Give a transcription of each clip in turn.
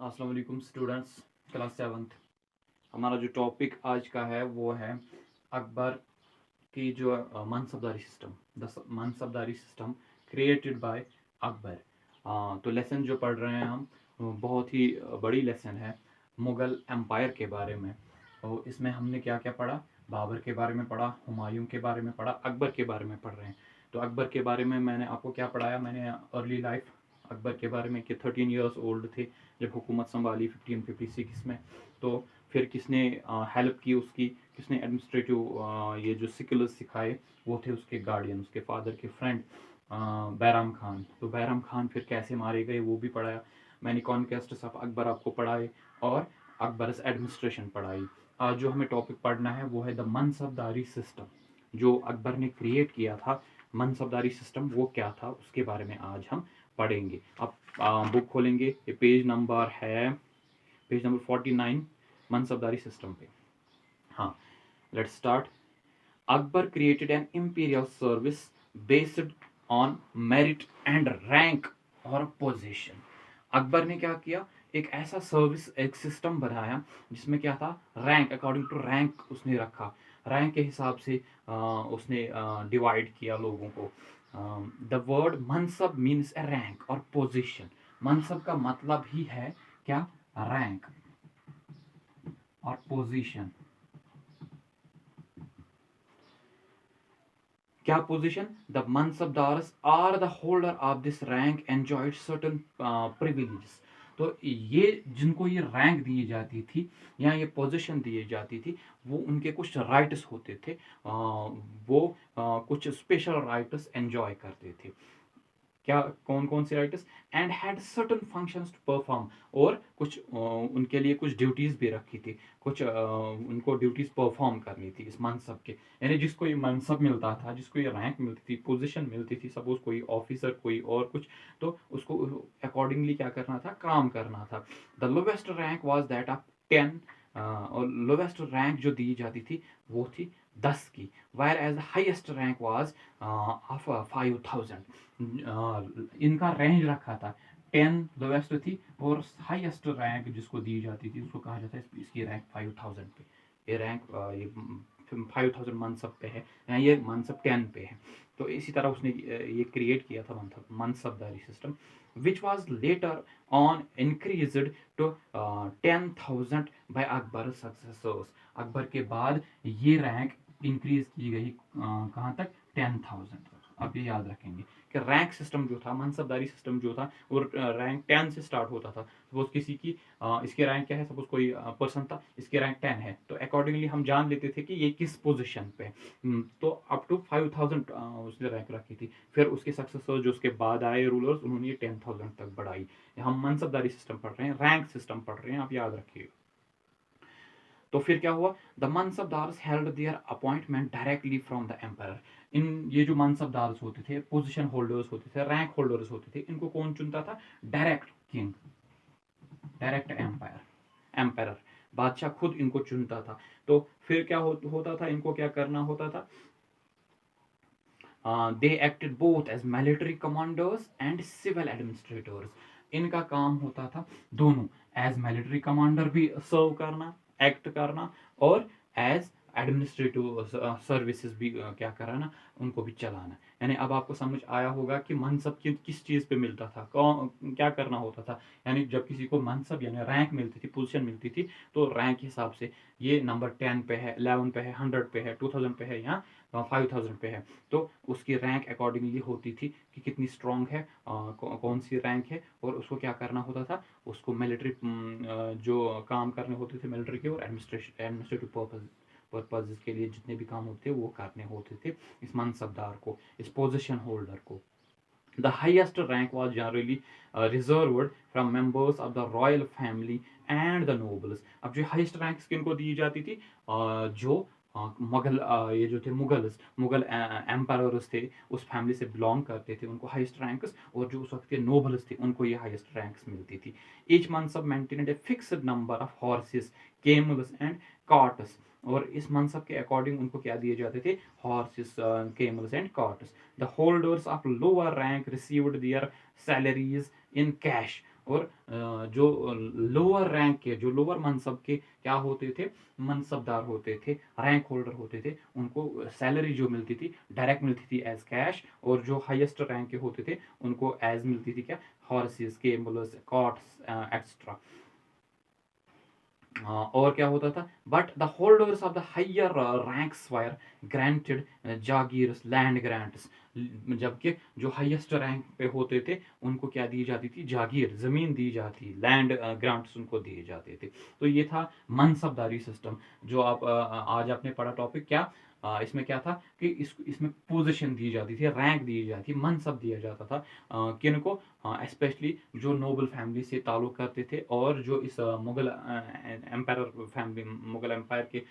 अस्सलाम वालेकुम students, class 7th। हमारा जो टॉपिक आज का है वो है अकबर की जो mansabdari system, the mansabdari system created by Akbar. तो लेसन जो पढ़ रहे हैं हम बहुत ही बड़ी लेसन है मुग़ल एम्पायर के बारे में। तो इसमें हमने क्या क्या पढ़ा, बाबर के बारे में पढ़ा, हुमायूं के बारे में पढ़ा, अकबर के बारे में पढ़ रहे हैं। तो अकबर के बारे में मैंने आपको क्या पढ़ाया, मैंने अर्ली लाइफ अकबर के बारे में कि 13 ईयर्स ओल्ड थे जब हुकूमत संभाली 1556 में। तो फिर किसने हेल्प की उसकी, किसने एडमिनिस्ट्रेटिव ये जो स्किल्स सिखाए, वो थे उसके गार्डियन, उसके फादर के फ्रेंड बैराम खान। तो बैराम खान फिर कैसे मारे गए वो भी पढ़ाया मैंने। कॉन्क्वेस्ट्स ऑफ अकबर आपको पढ़ाए और अकबरस एडमिनिस्ट्रेशन पढ़ाई। आज जो हमें टॉपिक पढ़ना है वो है द मनसबदारी सिस्टम, जो अकबर ने क्रिएट किया था। मनसबदारी सिस्टम वो क्या था उसके बारे में आज हम पढ़ेंगे। अब बुक खोलेंगे, ये पेज नंबर है पेज नंबर 49 मनसबदारी सिस्टम पे। हाँ, let's start. Akbar created an imperial service based on merit and rank और पोजीशन। अकबर ने क्या किया, एक ऐसा सर्विस, एक सिस्टम बनाया जिसमें क्या था, रैंक, अकॉर्डिंग टू रैंक उसने रखा। रैंक के हिसाब से उसने डिवाइड किया लोगों को। The word mansab means a rank और पोजीशन। मनसब का मतलब ही है क्या, रैंक और पोजीशन। क्या position, the mansabdars are the holder of this rank enjoyed certain privileges. तो ये जिनको ये रैंक दी जाती थी या ये पोजीशन दी जाती थी, वो उनके कुछ राइट्स होते थे। वो कुछ स्पेशल राइट्स एंजॉय करते थे। क्या, कौन कौन से writers, and had certain functions to perform, और कुछ उनके लिए कुछ ड्यूटीज भी रखी थी, कुछ उनको ड्यूटीज परफॉर्म करनी थी इस मनसब के। यानी जिसको ये मनसब मिलता था, जिसको ये रैंक मिलती थी, पोजीशन मिलती थी, सपोज कोई ऑफिसर, कोई और कुछ, तो उसको अकॉर्डिंगली क्या करना था, काम करना था। The lowest rank was that of 10, और लोवेस्ट रैंक जो दी जाती थी वो थी 10 की। Whereas the highest rank was of 5000। इनका रेंज रखा था, 10 लोवेस्ट थी और हाईएस्ट रैंक जिसको दी जाती थी उसको कहा जाता है, इसकी रैंक 5000 पे। ये रैंक ये 5000 मनसब पे है, या ये मनसब 10 पे है। तो इसी तरह उसने ये क्रिएट किया था mansabdari system, which was later on increased to 10,000 by Akbar successors. Akbar के बाद ये रैंक इंक्रीज की गई कहाँ तक, 10,000 तक। अब ये याद रखेंगे कि रैंक सिस्टम जो था, मनसबदारी सिस्टम जो था, वो रैंक 10 से स्टार्ट होता था। सपोज किसी की इसके रैंक क्या है, सपोज कोई पर्सन था, इसके रैंक 10 है, तो अकॉर्डिंगली हम जान लेते थे कि ये किस पोजीशन पे। तो अप टू 5000 उसने रैंक रखी थी। फिर उसके सक्सेसर जो उसके बाद आए रूलर्स, उन्होंने ये 10,000 तक बढ़ाई। हम मनसबदारी सिस्टम पढ़ रहे हैं, रैंक सिस्टम पढ़ रहे हैं, आप याद रखिएगा। तो फिर क्या हुआ, the mansabdars held their appointment directly from the empire. इन ये जो मनसबदार्स होते थे, पोजीशन होल्डर्स होते थे, रैंक होल्डर्स होते थे, इनको कौन चुनता था, डायरेक्ट किंग, डायरेक्ट एम्पायर, बादशाह खुद इनको चुनता था। तो फिर क्या होता था, इनको क्या करना होता था, they acted both as military commanders and civil administrators. इनका काम होता था दोनों, एज मिलिट्री कमांडर भी सर्व करना, एक्ट करना, और एज एडमिनिस्ट्रेटिव सर्विसेज भी क्या कराना, उनको भी चलाना। यानी अब आपको समझ आया होगा कि मनसब किस चीज़ पे मिलता था, कौन क्या करना होता था। यानी जब किसी को मनसब यानी रैंक मिलती थी, पोजीशन मिलती थी, तो रैंक के हिसाब से ये नंबर 10 पे है, 11 पे है, 100 पे है, 2000 पे है, या 5000 पे है, तो उसकी रैंक अकॉर्डिंगली होती थी कि कितनी स्ट्रांग है, कौन सी रैंक है, और उसको क्या करना होता था, उसको मिलिट्री जो काम करने होते थे मिलिट्री के, और एडमिनिस्ट्रेटिव पर्पजेज के लिए जितने भी काम होते वो करने होते थे इस मनसबदार को, इस पोजीशन होल्डर को। The highest rank was generally reserved from members of the royal family and the nobles. अब जो हाईएस्ट रैंक्स किनको दी जाती थी, जो मुगल ये जो थे मुगल एम्पायर्स थे, उस फैमिली से बिलोंग करते थे, उनको हाईएस्ट रैंक्स, और जो उस वक्त के नोबल्स थे उनको ये हाईएस्ट रैंक्स मिलती थी। Each mansab maintained a fixed number of horses, camels and carts. और इस मनसब के अकॉर्डिंग उनको क्या दिए जाते थे, horses, camels and carts. The holders of lower rank received their salaries in cash. और जो लोअर रैंक के, जो लोअर मनसब के क्या होते थे, मनसबदार होते थे, रैंक होल्डर होते थे, उनको सैलरी जो मिलती थी डायरेक्ट मिलती थी एज कैश, और जो हाईएस्ट रैंक के होते थे उनको एज मिलती थी क्या, हॉर्सेस, केमल्स, कॉट्स एक्स्ट्रा। और क्या होता था, but the holders of the higher ranks were granted jagirs, land grants, जबकि जो हाईएस्ट रैंक पे होते थे उनको क्या दी जाती थी, जागीर, जमीन दी जाती, लैंड ग्रांट्स उनको दिए जाते थे। तो ये था मनसबदारी सिस्टम। जो आप आज आपने पढ़ा टॉपिक क्या, इसमें क्या था कि इसमें पोजीशन दी जाती थी, रैंक दी जाती थी, मनसब दिया जाता था किनको, स्पेशली जो नोबल फैमिली से ताल्लुक करते थे, और जो इस Mughal empire family, Mughal empire के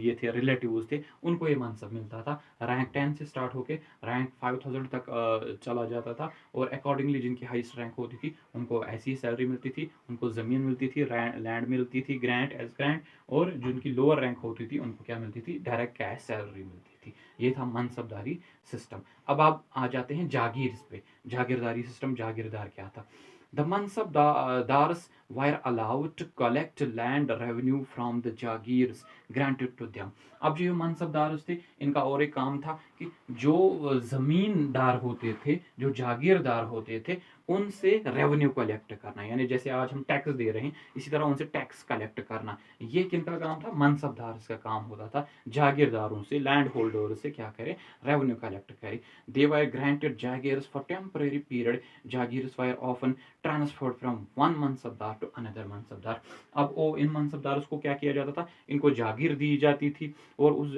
ये थे रिलेटिव्स थे, उनको ये मनसब मिलता था। रैंक 10 से स्टार्ट होके रैंक 5000 तक चला जाता था, और अकॉर्डिंगली जिनकी हाईएस्ट रैंक होती थी उनको ऐसी सैलरी मिलती थी, उनको ज़मीन मिलती थी, लैंड मिलती थी, ग्रांट एज ग्रांट, और जिनकी लोअर रैंक होती थी उनको क्या मिलती थी, डायरेक्ट कैश सैलरी मिलती थी। ये था मनसबदारी सिस्टम। अब आप आ जाते हैं जागीर पे, जागीरदारी सिस्टम। जागीरदार क्या था? The Mansabdars were allowed to collect land revenue from the Jagirs granted to them. अब जो मनसबदार थे, इनका और एक काम था कि जो जमीनदार होते थे, जो जागीरदार होते थे, उनसे रेवेन्यू कलेक्ट करना, यानी जैसे आज हम टैक्स दे रहे हैं इसी तरह उनसे टैक्स कलेक्ट करना। ये किनका काम था? मनसबदार का काम होता था। जागीरदारों से, लैंड होल्डर से क्या करे, रेवेन्यू कलेक्ट करे। They were granted jagirs for temporary period. Jagirs were often transferred from one mansabdar to another mansabdar. अब वो इन मनसबदार को क्या किया जाता था, इनको जागीर दी जाती थी, और उस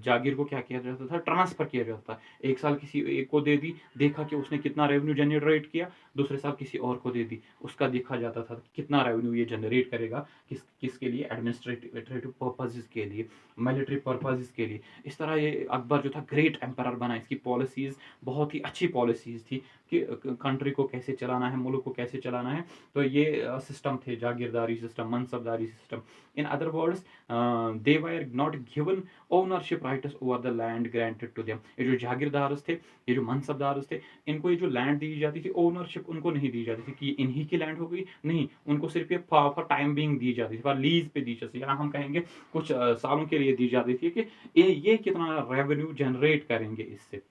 जागीर को क्या किया जाता था, ट्रांसफर किया जाता था। एक साल किसी एक को दे दी, देखा कि उसने कितना रेवेन्यू जनरेट किया, दूसरे साल किसी और को दे दी, उसका देखा जाता था कितना रेवेन्यू ये जनरेट करेगा, किसके लिए, एडमिनिस्ट्रेटिव पर्पजेज के लिए, मिलिट्री पर्पजेज के लिए। इस तरह ये अकबर जो था ग्रेट एम्पायर बना। इसकी पॉलिसीज बहुत ही अच्छी पॉलिसीज थी कि कंट्री को कैसे चलाना है, मुल्क को कैसे चलाना है। तो ये सिस्टम थे, jagirdari system, mansabdari system. In other words, they were not given ownership rights over the land granted to them. ये जो जागीरदार थे, ये जो मनसबदार थे, इनको ये जो लैंड दी जाती थी, ओनरशिप उनको नहीं दी जाती थी कि इन्हीं की लैंड हो गई, नहीं, उनको सिर्फ ये फॉर टाइम बिंग दी जाती थी, फॉर लीज पे दी जाती थी, या हम कहेंगे कुछ सालों के लिए दी जाती थी कि ये कितना रेवेन्यू जनरेट करेंगे इससे।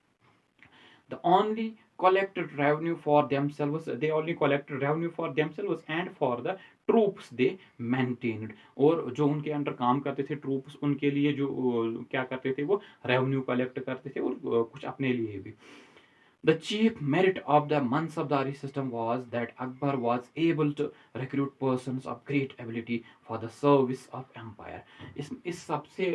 The only collected revenue for themselves, they only collected revenue for themselves and for the troops they maintained। और जो उनके अंडर काम करते थे ट्रूप्स, उनके लिए जो क्या करते थे, वो रेवेन्यू कलेक्ट करते थे, और कुछ अपने लिए भी। The chief merit of the Mansabdari system was that Akbar was able to recruit persons of great ability for the service of empire। इस सबसे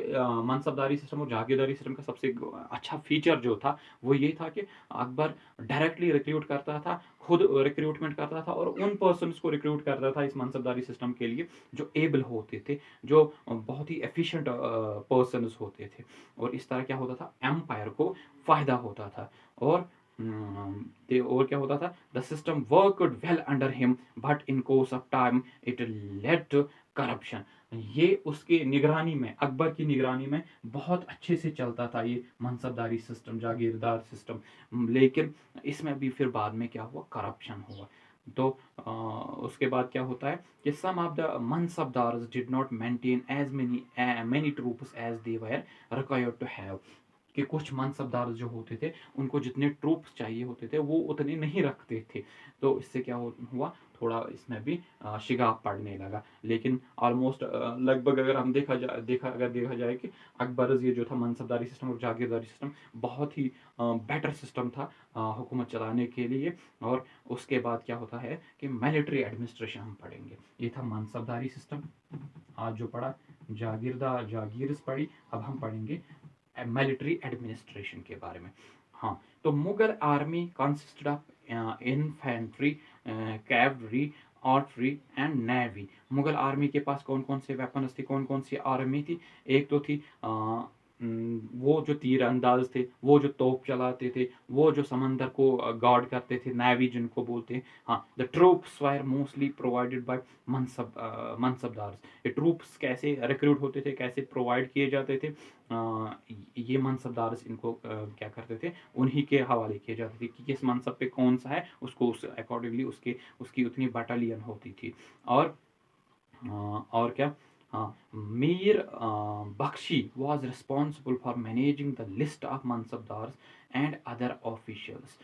मनसबदारी सिस्टम और जागीरदारी सिस्टम का सबसे अच्छा फीचर जो था वो ये था कि अकबर डायरेक्टली रिक्रूट करता था, खुद रिक्रूटमेंट करता था, और उन पर्सनस को रिक्रूट करता था इस मनसबदारी सिस्टम के लिए जो एबल होते थे, जो बहुत ही एफिशिएंट पर्सनस होते थे। और इस तरह क्या होता था, एम्पायर को फायदा होता था। और और क्या होता था, the system worked well under him, but in course of time it led to corruption. ये उसके निगरानी में, अकबर की निगरानी में बहुत अच्छे से चलता था ये मनसबदारी सिस्टम, जागीरदार सिस्टम। लेकिन इसमें भी फिर बाद में क्या हुआ, करप्शन हुआ। तो उसके बाद क्या होता है कि some of the mansabdars did not maintain as many troops as they were required to have. कि कुछ मनसबदार जो होते थे उनको जितने ट्रूप्स चाहिए होते थे वो उतने नहीं रखते थे। तो इससे क्या हुआ, थोड़ा इसमें भी शिगाफ पड़ने लगा। लेकिन ऑलमोस्ट लगभग अगर हम देखा जाए कि अकबर ये जो था मनसबदारी सिस्टम और जागीरदारी सिस्टम बहुत ही बेटर सिस्टम था हुकूमत चलाने के लिए। और उसके बाद क्या होता है कि मिलिट्री एडमिनिस्ट्रेशन हम पढ़ेंगे। ये था मनसबदारी सिस्टम। आज जो पढ़ा जागीर्स पढ़ी, अब हम पढ़ेंगे मिलिट्री एडमिनिस्ट्रेशन के बारे में। हाँ, तो Mughal army consisted of infantry, cavalry, artery and navy. Mughal army के पास कौन कौन से वेपन्स थे, कौन कौन सी आर्मी थी? एक तो थी वो जो तीरंदाज थे, वो जो तोप चलाते थे, वो जो समंदर को गार्ड करते थे, नेवी जिनको बोलते हैं। हाँ, the troops were mostly provided by mansabdars. ये ट्रूप्स कैसे रिक्रूट होते थे, कैसे प्रोवाइड किए जाते थे, ये मनसबदार्स इनको क्या करते थे, उन्हीं के हवाले किए जाते थे कि किस मनसब पे कौन सा है, उसको उस अकॉर्डिंगली उसकी उतनी बटालियन होती थी। और क्या, हाँ, Mir Bakhshi was responsible for managing the list of mansabdars and other officials.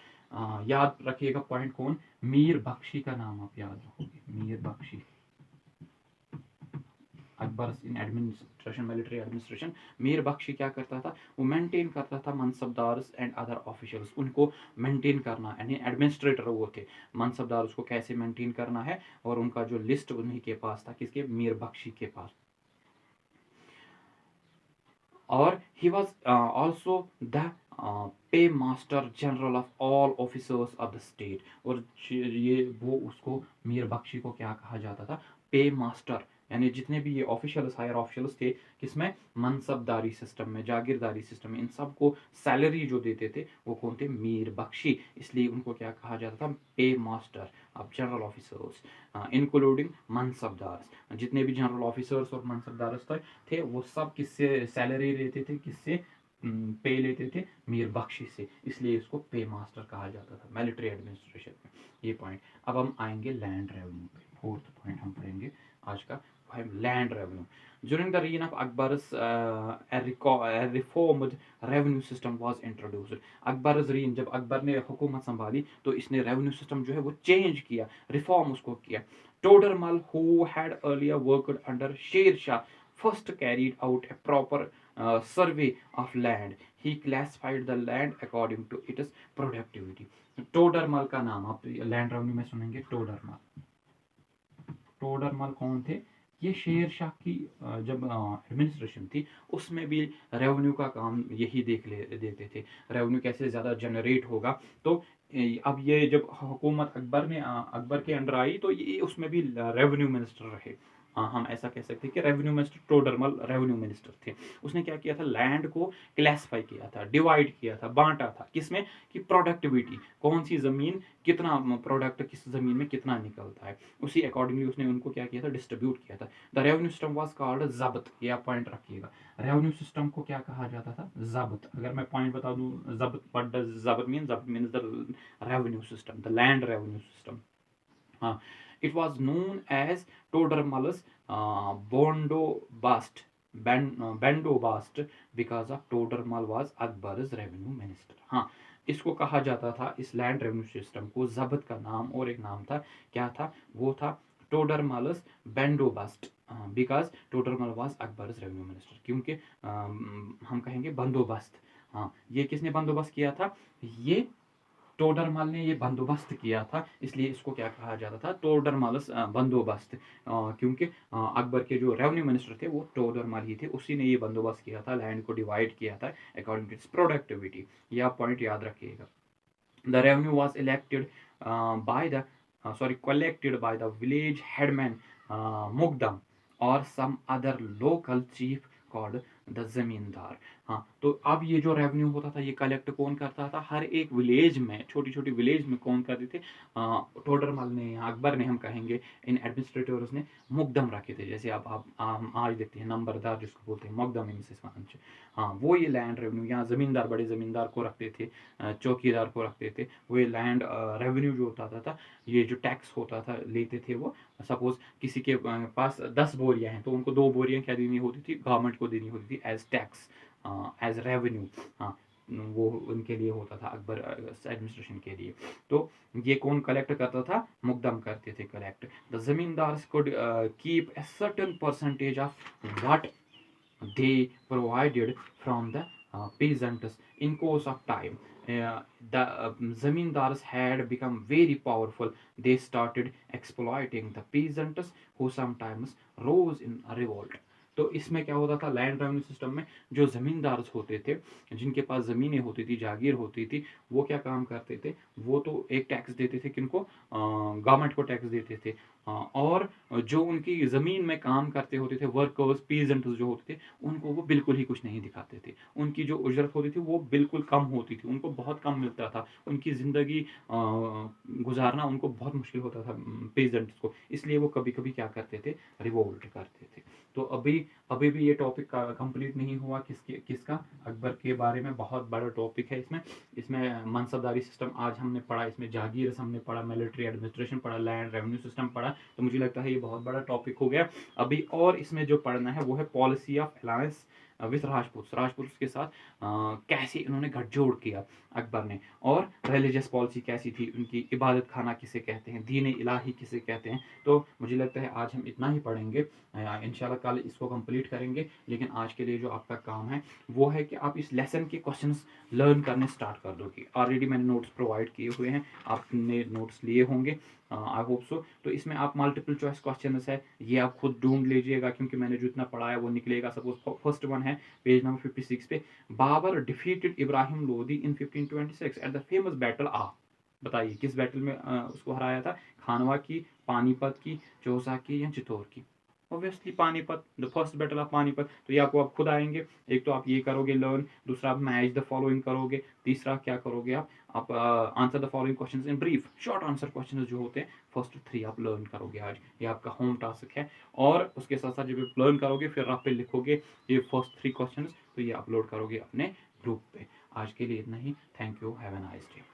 याद रखिएगा पॉइंट, कौन, मीर बख्शी का नाम आप याद रखोगे, Mir Bakhshi, Akbar in administration, military administration. Mir Bakhshi क्या करता था, वो मेंटेन करता था मनसबदार्स एंड अदर ऑफिशियल्स, उनको मेंटेन करना, यानी एडमिनिस्ट्रेटर वो थे। मनसबदार उसको कैसे मेंटेन करना है, और उनका जो लिस्ट उन्हीं के पास था, किसके, मीर बख्शी के पास। और he was also the पे master general of all officers of the state. और ये वो उसको, मीर बख्शी को क्या कहा जाता था, पे मास्टर, यानी जितने भी ये ऑफिशियल्स, हायर ऑफिशियल्स थे, किसमें, मनसबदारी सिस्टम में, जागीरदारी सिस्टम में, इन सबको सैलरी जो देते थे वो कौन थे, मीर बख्शी। इसलिए उनको क्या कहा जाता था, paymaster of general officers, including mansabdars. जितने भी जनरल ऑफिसर्स और मनसबदार्स थे वो सब किससे सैलरी लेते थे, किससे पे लेते थे, मीर बख्शी से। इसलिए इसको पे मास्टर कहा जाता था मिलिट्री एडमिनिस्ट्रेशन में। ये पॉइंट। अब हम आएंगे लैंड रेवेन्यू पे, फोर्थ पॉइंट हम पढ़ेंगे आज का, land revenue. During the reign of Akbar's a reformed revenue system was introduced. अकबर's reign, जब अकबर ने हुकूमत संभाली तो इसने रेवेन्यू सिस्टम जो है वो चेंज किया, रिफॉर्म उसको किया। Todarmal, who had earlier worked under Sher Shah, first carried out a proper survey of land. He classified the land according to its productivity. Todarmal का नाम आप लैंड रेवेन्यू में सुनेंगे, टोडरमल। टोडरमल कौन थे, ये शेर शाह की जब एडमिनिस्ट्रेशन थी उसमें भी रेवेन्यू का काम यही देते थे, रेवेन्यू कैसे ज़्यादा जनरेट होगा। तो अब ये जब हुकूमत अकबर के अंडर आई तो ये उसमें भी रेवेन्यू मिनिस्टर रहे। हाँ, हम ऐसा कह सकते हैं कि revenue minister Todarmal revenue minister थे। उसने क्या किया था, लैंड को क्लासिफाई किया था, डिवाइड किया था, बांटा था, किसमें, कि प्रोडक्टिविटी, कौन सी ज़मीन कितना प्रोडक्ट, किस ज़मीन में कितना निकलता है, उसी अकॉर्डिंगली उसने उनको क्या किया था, डिस्ट्रीब्यूट किया था। The revenue system was called जब्त। ये आप पॉइंट रखिएगा, रेवेन्यू सिस्टम को क्या कहा जाता था, जब्त। अगर मैं पॉइंट बता दूं, जब्त, व्हाट डज जब्त मीन, जब्त means the revenue system, the land revenue system. हाँ, it was known as Todermal's Bendobast because of Todermal was Akbar's revenue minister. हाँ, इसको कहा जाता था, इस लैंड रेवेन्यू सिस्टम को, जब्त का नाम और एक नाम था, क्या था, वो था Todarmal's bandobast, because Todarmal was Akbar's revenue minister, क्योंकि हम कहेंगे बंदोबस्त। हाँ, ये किसने बंदोबस्त किया था, ये टोडरमल ने ये बंदोबस्त किया था, इसलिए इसको क्या कहा जाता था, टोडरमल्स बंदोबस्त, क्योंकि अकबर के जो रेवेन्यू मिनिस्टर थे वो टोडरमल ही थे, उसी ने ये बंदोबस्त किया था, लैंड को डिवाइड किया था अकॉर्डिंग टू इट्स प्रोडक्टिविटी। यह पॉइंट याद रखिएगा। The revenue was elected by the collected by the village headman muqaddam और some other local chief called the zamindar. हाँ, तो अब ये जो रेवेन्यू होता था ये कलेक्ट कौन करता था, हर एक विलेज में, छोटी छोटी विलेज में कौन करते थे, टोडरमल ने या अकबर ने, हम कहेंगे इन एडमिनिस्ट्रेटर्स ने मुकदम रखे थे। जैसे आप आज देखते हैं नंबरदार जिसको बोलते हैं, मुकदम इनसे। हाँ, वो ये लैंड रेवेन्यू, यहाँ ज़मींदार, बड़े ज़मींदार को रखते थे, चौकीदार को रखते थे, वो ये लैंड रेवेन्यू जो होता था, ये जो टैक्स होता था लेते थे वो। सपोज किसी के पास 10 बोरियां हैं तो उनको 2 बोरियां क्या देनी होती थी, गवर्नमेंट को देनी होती थी एज टैक्स, एज रेवेन्यू। हाँ, वो उनके लिए होता था, अकबर एडमिनिस्ट्रेशन के लिए। तो ये कौन कलेक्ट करता था, मुकदम करते थे collect. The zamindars could keep a certain percentage of what they provided from the peasants in course of time. The zamindars had become very powerful. They started exploiting the peasants who sometimes rose in revolt. तो इसमें क्या होता था, land revenue system में जो ज़मींदार होते थे, जिनके पास ज़मीनें होती थी, जागीर होती थी, वो क्या काम करते थे, वो तो एक टैक्स देते थे, किनको, गवर्नमेंट को टैक्स देते थे। और जो उनकी ज़मीन में काम करते होते थे, वर्कर्स, पीजेंट्स जो होते थे, उनको वो बिल्कुल ही कुछ नहीं दिखाते थे। उनकी जो उजरत होती थी वो बिल्कुल कम होती थी, उनको बहुत कम मिलता था, उनकी ज़िंदगी गुजारना उनको बहुत मुश्किल होता था पेजेंट्स को, इसलिए वो कभी कभी क्या करते थे, रिवोल्ट करते थे। तो अभी अभी भी ये टॉपिक कंप्लीट नहीं हुआ, किसका, अकबर के बारे में बहुत बड़ा टॉपिक है। इसमें इसमें मनसबदारी सिस्टम आज हमने पढ़ा, इसमें जागीर हमने पढ़ा, मिलिट्री एडमिनिस्ट्रेशन पढ़ा, लैंड रेवेन्यू सिस्टम पढ़ा। तो मुझे लगता है ये बहुत बड़ा टॉपिक हो गया। अभी और इसमें जो पढ़ना है वो है policy of alliance with Rajput के साथ कैसे इन्होंने गठजोड़ किया अकबर ने, और रिलीजियस पॉलिसी कैसी थी उनकी, इबादत खाना किसे कहते हैं, दीन इलाही किसे कहते हैं। तो मुझे लगता है आज हम इतना ही पढ़ेंगे, इंशाल्लाह कल इसको कंप्लीट करेंगे। लेकिन आज के लिए जो आपका काम है वो है कि आप इस लेसन के क्वेश्चंस लर्न करने स्टार्ट कर दो। कि ऑलरेडी मैंने नोट्स प्रोवाइड किए हुए हैं, आपने नोट्स लिए होंगे, आई होप सो। तो इसमें आप मल्टीपल चॉइस क्वेश्चन है, ये आप खुद ढूंढ लीजिएगा, क्योंकि मैंने जो इतना पढ़ाया वो निकलेगा। सपोज फर्स्ट वन है पेज नंबर 56 पे, Babar defeated Ibrahim Lodi in 1526 at the famous battle आ। बताइए किस बैटल में उसको हराया था, खानवा की, पानीपत की, चौसा की, या चित्तौड़ की। Obviously Panipat, the first battle of Panipat. तो ये आपको आप खुद आएंगे, एक तो आप ये करोगे लर्न, दूसरा आप मैच द फॉलोइंग करोगे, तीसरा क्या करोगे आप answer the following questions in brief, short answer questions जो होते हैं फर्स्ट 3 आप लर्न करोगे आज। ये आपका होम टास्क है। और उसके साथ साथ जब आप लर्न करोगे फिर आप पे लिखोगे ये फर्स्ट 3 क्वेश्चंस, तो ये अपलोड करोगे अपने ग्रुप पे। आज के लिए इतना ही। Thank you, have a nice day.